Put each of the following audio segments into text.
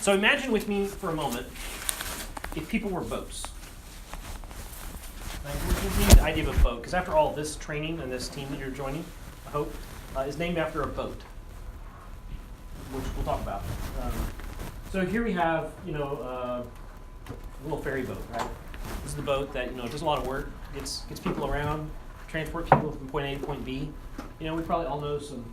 So imagine with me for a moment if people were boats. Like, we're thinking the idea of a boat, because after all, this training and this team that you're joining, I hope, is named after a boat, which we'll talk about. So here we have, a little ferry boat, right? This is the boat that, does a lot of work, gets people around, transport people from point A to point B. We probably all know some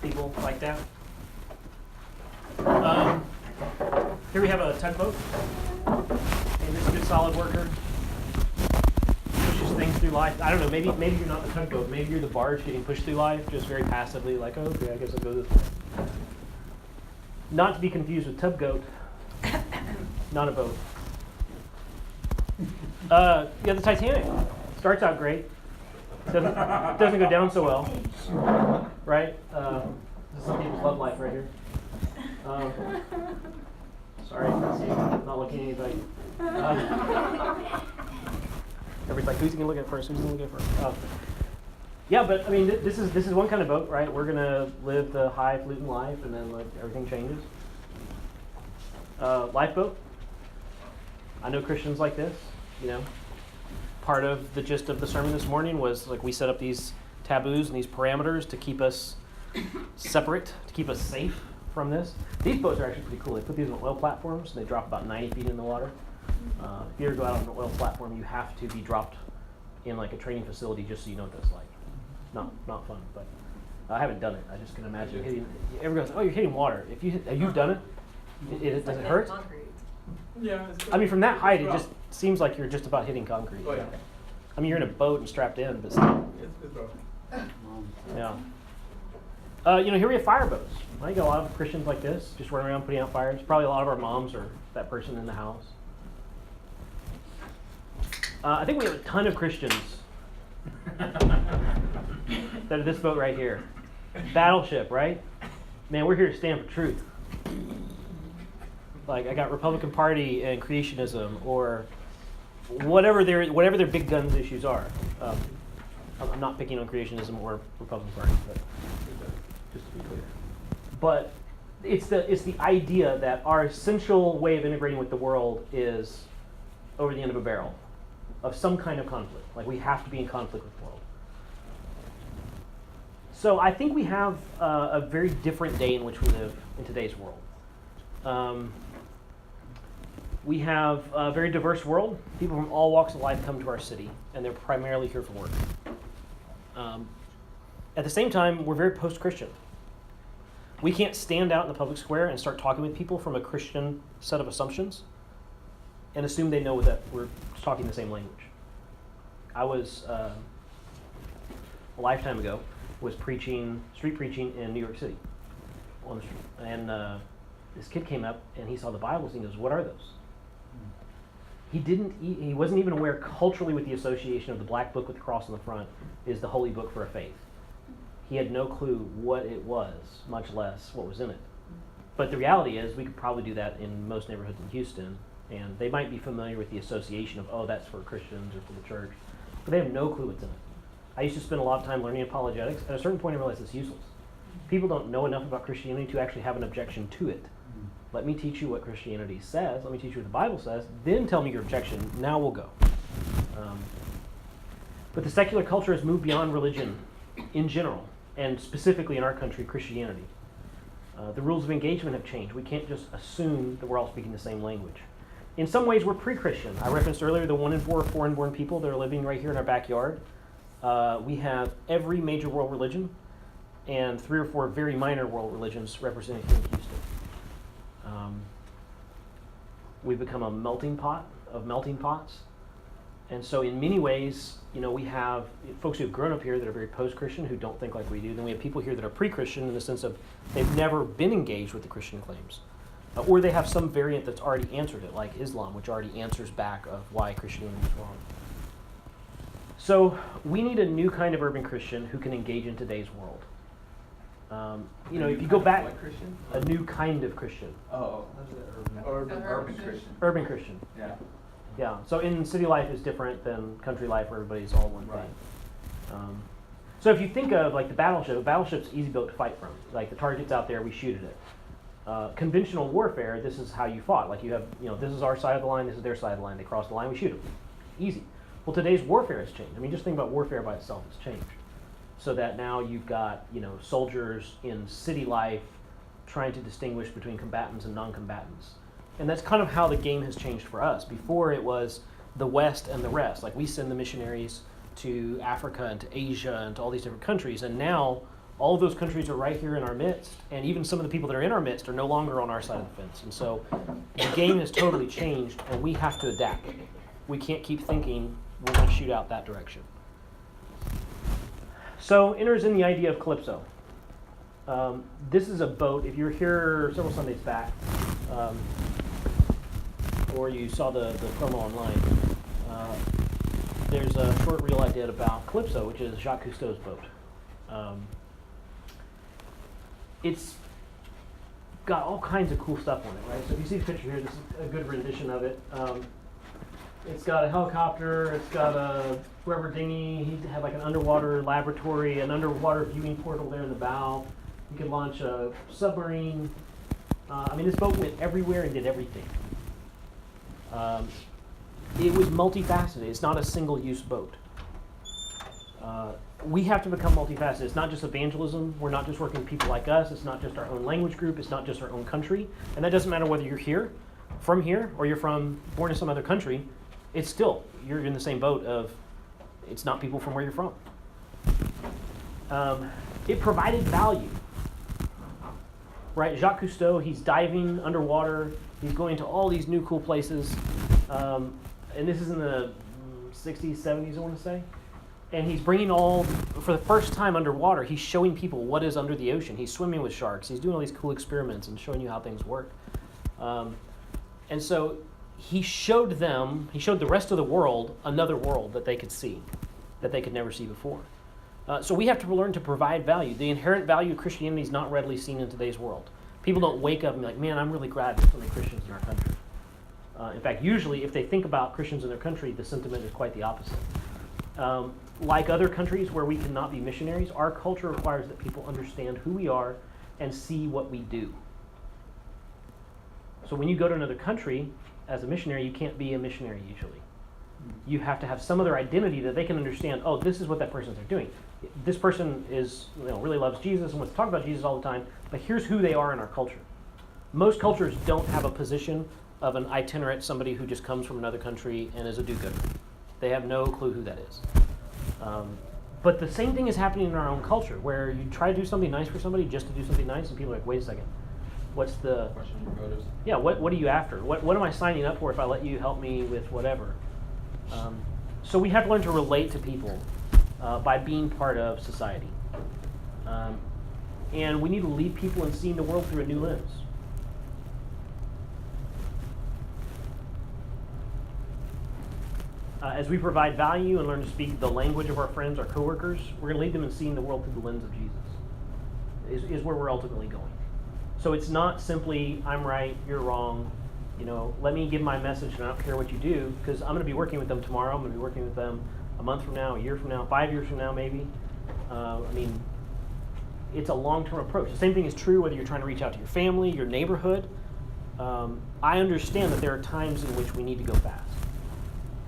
people like that. Here we have a tugboat, and this is a good solid worker. Pushes things through life. I don't know, maybe you're not the tugboat, maybe you're the barge getting pushed through life, just very passively, like, oh, okay, I guess I'll go this way. Not to be confused with tugboat, not a boat. The Titanic starts out great. Doesn't go down so well, right? This is some people's love life right here. Sorry, not looking at anybody. Everybody's like, who's he gonna look at first? Who's he gonna look at first? Yeah, but I mean, this is one kind of boat, right? We're gonna live the highfalutin life, and then everything changes. Lifeboat. I know Christians like this. Part of the gist of the sermon this morning was we set up these taboos and these parameters to keep us separate, to keep us safe from this. These boats are actually pretty cool. They put these on oil platforms and they drop about 90 feet in the water. If you ever go out on an oil platform, you have to be dropped in a training facility just so you know what that's like. Not fun, but I haven't done it. I just can imagine hitting. Everyone goes, "Oh, you're hitting water." Have you done it? Does it hurt? Concrete. Yeah. I mean, from that height, it just seems like you're just about hitting concrete. Oh, yeah. I mean, you're in a boat and strapped in, but still. It's rough. Yeah. Here we have fire boats. I got a lot of Christians like this, just running around putting out fires. Probably a lot of our moms are that person in the house. I think we have a ton of Christians that are this boat right here. Battleship, right? Man, we're here to stand for truth. I got Republican Party and creationism, or whatever their big guns issues are. I'm not picking on creationism or Republican Party, but just to be clear. But it's the idea that our essential way of integrating with the world is over the end of a barrel of some kind of conflict. We have to be in conflict with the world. So I think we have a very different day in which we live in today's world. We have a very diverse world. People from all walks of life come to our city, and they're primarily here for work. At the same time, we're very post-Christian. We can't stand out in the public square and start talking with people from a Christian set of assumptions and assume they know that we're talking the same language. I was, a lifetime ago, was street preaching in New York City on the street. And this kid came up and he saw the Bibles and he goes, "What are those?" He wasn't even aware culturally with the association of the black book with the cross on the front is the holy book for a faith. He had no clue what it was, much less what was in it. But the reality is we could probably do that in most neighborhoods in Houston, and they might be familiar with the association of, oh, that's for Christians or for the church, but they have no clue what's in it. I used to spend a lot of time learning apologetics. At a certain point I realized it's useless. People don't know enough about Christianity to actually have an objection to it. Let me teach you what Christianity says. Let me teach you what the Bible says. Then tell me your objection. Now we'll go. But the secular culture has moved beyond religion in general, and specifically in our country, Christianity. The rules of engagement have changed. We can't just assume that we're all speaking the same language. In some ways, we're pre-Christian. I referenced earlier the 1 in 4 foreign-born people that are living right here in our backyard. We have every major world religion and 3 or 4 very minor world religions represented here in Houston. We've become a melting pot of melting pots. And so in many ways, we have folks who have grown up here that are very post-Christian who don't think like we do. Then we have people here that are pre-Christian in the sense of they've never been engaged with the Christian claims. Or they have some variant that's already answered it, like Islam, which already answers back of why Christianity is wrong. So we need a new kind of urban Christian who can engage in today's world. If you go back, a new kind of Christian. Urban Christian. Urban Christian. Yeah. So in city life is different than country life where everybody's all one thing. So if you think of the battleship, a battleship's easy boat to fight from. The target's out there, we shoot at it. Conventional warfare, this is how you fought. Like you have, this is our side of the line, this is their side of the line. They cross the line, we shoot them. Easy. Well, today's warfare has changed. I mean, just think about warfare by itself. It's changed. So that now you've got, soldiers in city life trying to distinguish between combatants and non-combatants. And that's kind of how the game has changed for us. Before it was the West and the rest. Like we send the missionaries to Africa and to Asia and to all these different countries. And now all of those countries are right here in our midst. And even some of the people that are in our midst are no longer on our side of the fence. And so the game has totally changed and we have to adapt. We can't keep thinking we're going to shoot out that direction. So enters in the idea of Calypso. This is a boat. If you were here several Sundays back, or you saw the promo online, there's a short reel I did about Calypso, which is Jacques Cousteau's boat. It's got all kinds of cool stuff on it, right? So if you see the picture here, this is a good rendition of it. It's got a helicopter, it's got a rubber dinghy, he had like an underwater laboratory, an underwater viewing portal there in the bow. You can launch a submarine. This boat went everywhere and did everything. It was multifaceted. It's not a single-use boat. We have to become multifaceted. It's not just evangelism. We're not just working with people like us. It's not just our own language group. It's not just our own country. And that doesn't matter whether you're here, or you're born in some other country. It's still, you're in the same boat of, it's not people from where you're from. It provided value. Right, Jacques Cousteau, he's diving underwater. He's going to all these new cool places. And this is in the 60s, 70s, I want to say. And he's bringing for the first time underwater, he's showing people what is under the ocean. He's swimming with sharks. He's doing all these cool experiments and showing you how things work. And so he showed the rest of the world another world that they could see, that they could never see before. So we have to learn to provide value. The inherent value of Christianity is not readily seen in today's world. People don't wake up and be like, man, I'm really glad there's so many Christians in our country. In fact, usually if they think about Christians in their country, the sentiment is quite the opposite. Like other countries where we cannot be missionaries, our culture requires that people understand who we are and see what we do. So when you go to another country as a missionary, you can't be a missionary usually. You have to have some other identity that they can understand, oh, this is what that person's doing. This person really loves Jesus and wants to talk about Jesus all the time, but here's who they are in our culture. Most cultures don't have a position of an itinerant, somebody who just comes from another country and is a do-gooder. They have no clue who that is. But the same thing is happening in our own culture, where you try to do something nice for somebody just to do something nice, and people are like, wait a second, what's the... Question your motives. Yeah, what are you after? What am I signing up for if I let you help me with whatever? So we have to learn to relate to people by being part of society. And we need to lead people in seeing the world through a new lens. As we provide value and learn to speak the language of our friends, our coworkers, we're going to lead them in seeing the world through the lens of Jesus, is where we're ultimately going. So it's not simply, I'm right, you're wrong, let me give my message and I don't care what you do, because I'm going to be working with them tomorrow, I'm going to be working with them a month from now, a year from now, 5 years from now maybe. It's a long-term approach. The same thing is true whether you're trying to reach out to your family, your neighborhood. I understand that there are times in which we need to go fast.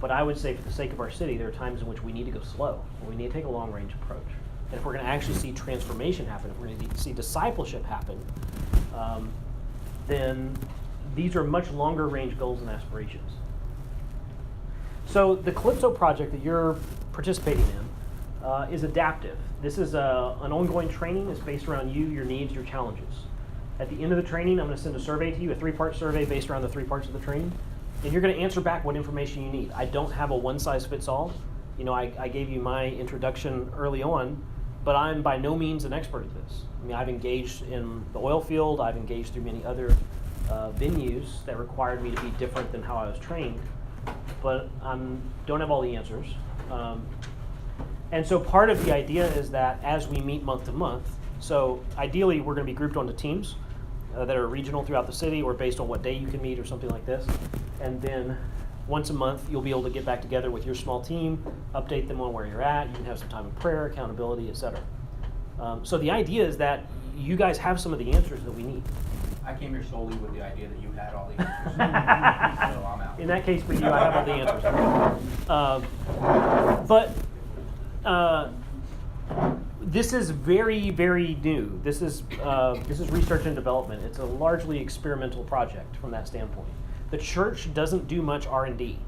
But I would say for the sake of our city, there are times in which we need to go slow. We need to take a long-range approach. And if we're going to actually see transformation happen, if we're going to see discipleship happen, then these are much longer-range goals and aspirations. So the Calypso project that you're participating in is adaptive. This is an ongoing training. It's based around you, your needs, your challenges. At the end of the training, I'm going to send a survey to you, a 3-part survey based around the 3 parts of the training. And you're going to answer back what information you need. I don't have a one-size-fits-all. I gave you my introduction early on, but I'm by no means an expert at this. I've engaged in the oil field. I've engaged through many other venues that required me to be different than how I was trained, but I don't have all the answers. And so part of the idea is that as we meet month to month, so ideally we're going to be grouped onto teams that are regional throughout the city or based on what day you can meet or something like this. And then once a month, you'll be able to get back together with your small team, update them on where you're at. You can have some time of prayer, accountability, etc. So the idea is that you guys have some of the answers that we need. I came here solely with the idea that you had all the answers. So I'm out. In that case, for you, I have all the answers. This is very, very new. This is research and development. It's a largely experimental project from that standpoint. The church doesn't do much R&D.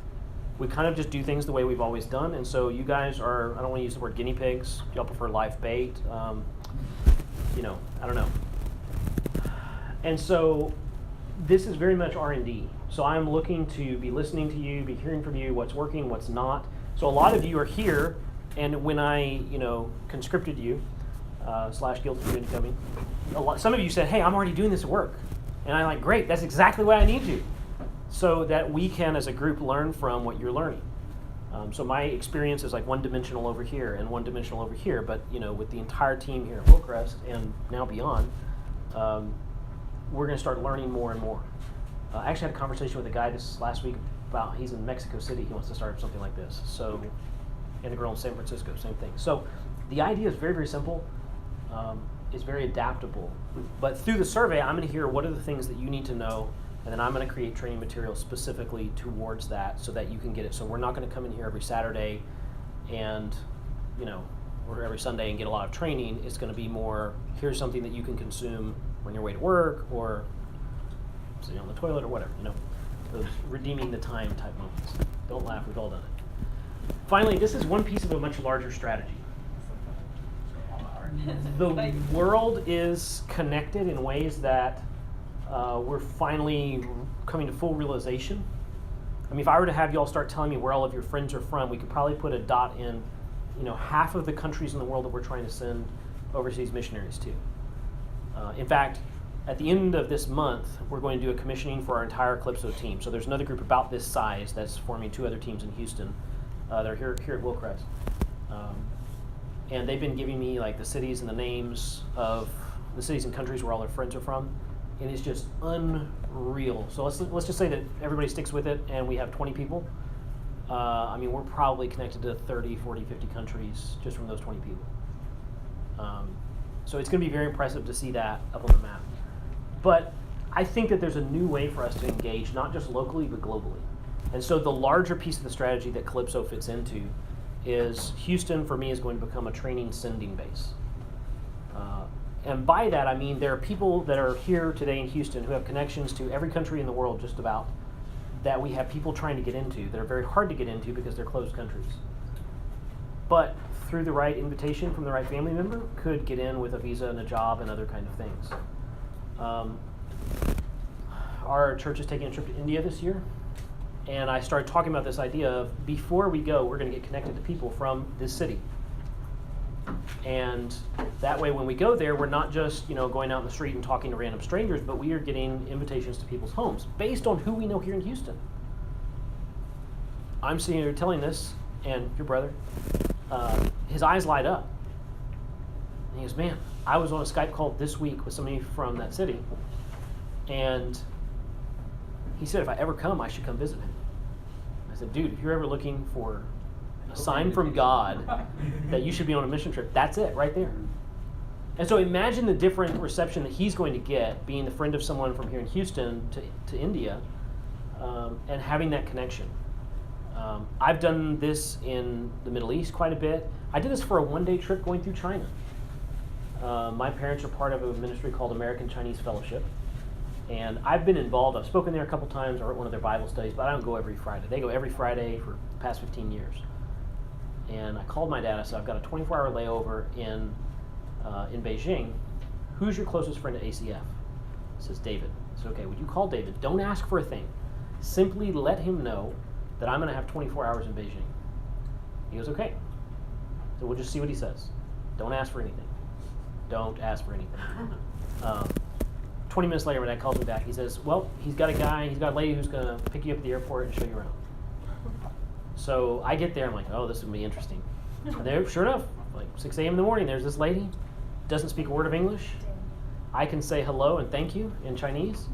We kind of just do things the way we've always done, and so you guys are, I don't want to use the word guinea pigs. Y'all prefer live bait. I don't know. And so this is very much R&D. So I'm looking to be listening to you, be hearing from you, what's working, what's not. So a lot of you are here, and when I, conscripted you, /guilty you into coming, some of you said, hey, I'm already doing this at work. And I'm like, great, that's exactly why I need you. So that we can, as a group, learn from what you're learning. So my experience is like one-dimensional over here and one-dimensional over here, but with the entire team here at Hillcrest and now beyond, we're going to start learning more and more. I actually had a conversation with a guy this last week about, he's in Mexico City, he wants to start something like this. So, and a girl in San Francisco, same thing. So the idea is very, very simple. It's very adaptable. But through the survey, I'm going to hear what are the things that you need to know, and then I'm going to create training materials specifically towards that so that you can get it. So we're not going to come in here every Saturday and, or every Sunday and get a lot of training. It's going to be more, here's something that you can consume on your way to work or sitting on the toilet or whatever, those redeeming the time type moments. Don't laugh, we've all done it. Finally, this is one piece of a much larger strategy. The world is connected in ways that we're finally coming to full realization. I mean, if I were to have you all start telling me where all of your friends are from, we could probably put a dot in, half of the countries in the world that we're trying to send overseas missionaries to. In fact, at the end of this month, we're going to do a commissioning for our entire Calypso team. So there's another group about this size that's forming 2 other teams in Houston. They're here at Hillcrest. And they've been giving me like the cities and the names of the cities and countries where all their friends are from. And it's just unreal. So let's just say that everybody sticks with it and we have 20 people. We're probably connected to 30, 40, 50 countries just from those 20 people. So it's going to be very impressive to see that up on the map. But I think that there's a new way for us to engage, not just locally, but globally. And so the larger piece of the strategy that Calypso fits into is Houston, for me, is going to become a training sending base. And by that, I mean there are people that are here today in Houston who have connections to every country in the world just about that we have people trying to get into that are very hard to get into because they're closed countries. But through the right invitation from the right family member, could get in with a visa and a job and other kind of things. Our church is taking a trip to India this year, and I started talking about this idea of before we go, we're going to get connected to people from this city. And that way when we go there, we're not just going out in the street and talking to random strangers, but we are getting invitations to people's homes based on who we know here in Houston. I'm sitting here telling this, and your brother, his eyes light up. And he goes, man, I was on a Skype call this week with somebody from that city, and he said if I ever come, I should come visit him. I said, dude, if you're ever looking for a sign from God that you should be on a mission trip, that's it right there. And so imagine the different reception that he's going to get being the friend of someone from here in Houston to India, and having that connection. I've done this in the Middle East quite a bit. I did this for a one-day trip going through China. My parents are part of a ministry called American Chinese Fellowship. And I've been involved. I've spoken there a couple times or at one of their Bible studies, but I don't go every Friday. They go every Friday for the past 15 years. And I called my dad. I said, I've got a 24-hour layover in Beijing. Who's your closest friend at ACF? He says, David. I said, okay, would you call David? Don't ask for a thing. Simply let him know that I'm going to have 24 hours in Beijing. He goes, okay. So we'll just see what he says. Don't ask for anything. Don't ask for anything. 20 minutes later, my dad calls me back. He says, well, he's got a lady who's going to pick you up at the airport and show you around. So I get there, I'm like, oh, this is going to be interesting. And there, sure enough, like 6 a.m. in the morning, there's this lady, doesn't speak a word of English. I can say hello and thank you in Chinese.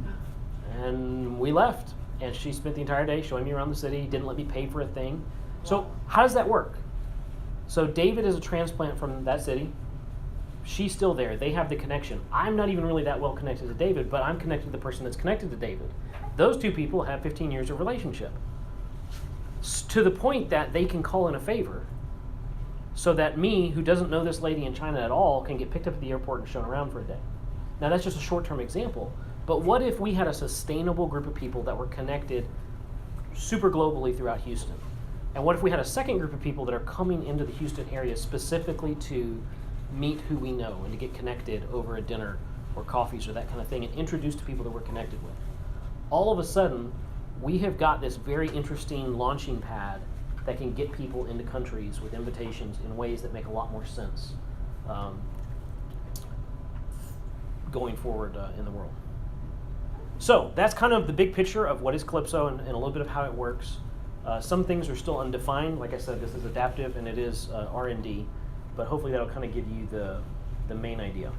And we left. And she spent the entire day showing me around the city, didn't let me pay for a thing. So how does that work? So David is a transplant from that city. She's still there. They have the connection. I'm not even really that well connected to David, but I'm connected to the person that's connected to David. Those two people have 15 years of relationship. To the point that they can call in a favor so that me, who doesn't know this lady in China at all, can get picked up at the airport and shown around for a day. Now, that's just a short-term example, but what if we had a sustainable group of people that were connected super globally throughout Houston? And what if we had a second group of people that are coming into the Houston area specifically to meet who we know and to get connected over a dinner or coffees or that kind of thing and introduce to people that we're connected with? All of a sudden, we have got this very interesting launching pad that can get people into countries with invitations in ways that make a lot more sense going forward in the world. So that's kind of the big picture of what is Calypso and a little bit of how it works. Some things are still undefined. Like I said, this is adaptive and it is R&D, but hopefully that'll kind of give you the main idea.